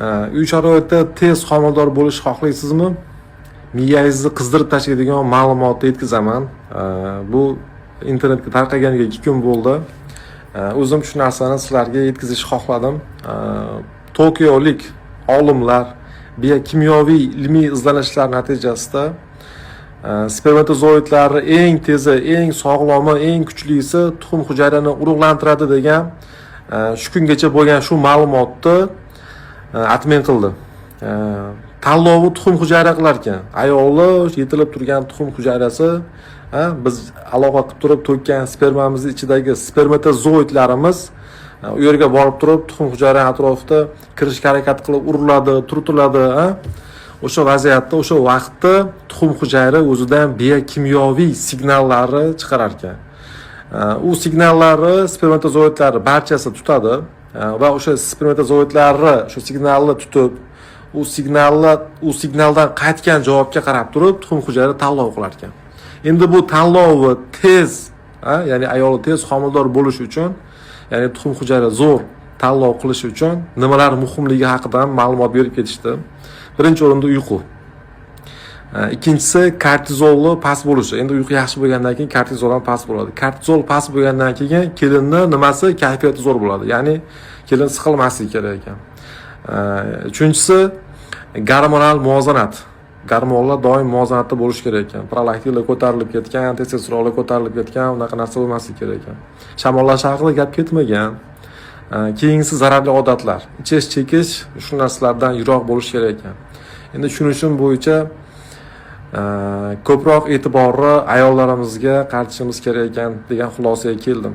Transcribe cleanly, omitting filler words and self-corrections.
Uy sharoitida tez homilador bo'lishni xohlaysizmi? Miyangizni qizdirib tashlaydigan ma'lumotni yetkazaman. Bu internetga tarqaganiga 2 kun bo'ldi. O'zim shu narsani sizlarga yetkazishni xohladim. Tokiolik olimlar biokimyoviy ilmiy izlanishlar natijasida spermatozoidlarni eng tezi, eng sog'lomi, eng kuchlisi tuxum hujayrani urug'lantiradi degan shu kungacha bo'lgan shu ma'lumotni atmen qildi. Tanlovi tuxum hujayra qilar ekan. Ayoli yetilib turgan tuxum hujayrasi, biz aloqa qilib turib to'kkan spermamizni ichidagi spermatozoidlarimiz u yerga borib turib tuxum hujayra atrofida kirishga harakat qilib uriladi, turtiladi. O'sha vaziyatda, o'sha vaqtda tuxum hujayra o'zidan biokimyoviy signallarni chiqarar ekan. U signallarni spermatozoidlarni barchasi tutadi va o'sha spermatozoidlarni shu signalni tutib, u signaldan qaytgan javobga qarab turib tuxum hujayra tanlov qilar ekan. Endi bu tanlovi tez, ya'ni ayoli tez homilador bo'lish uchun, ya'ni tuxum hujayra zo'r tanlov qilish uchun nimalar muhimligi haqida ma'lumot berib ketishdi. Birinchi o'rinda uyqu. Ikkinchisi kortizolni past bo'lishi. Endi uyqu yaxshi bo'lgandan keyin kortizol ham past bo'ladi. Kortizol past bo'lgandan keyin kelinning nimasi kayfiyati zo'r bo'ladi. Ya'ni kelin siqilmasligi kerak ekan. Uchinchisi gormonal muvozanat. Gormonlar doim muvozanatda bo'lishi kerak ekan. Prolaktinlar ko'tarilib ketgan, testosteronlar ko'tarilib ketgan, unaqa narsa bo'lmasligi kerak ekan. Shamollash haqida gap ketmagan. Keyingisi zararli odatlar. Ichish, chekish, shu narsalardan yiroq bo'lish kerak ekan. Endi tushunishim bo'yicha ko'proq e'tiborni ayollarimizga qaratishimiz kerak ekan degan xulosaga keldim.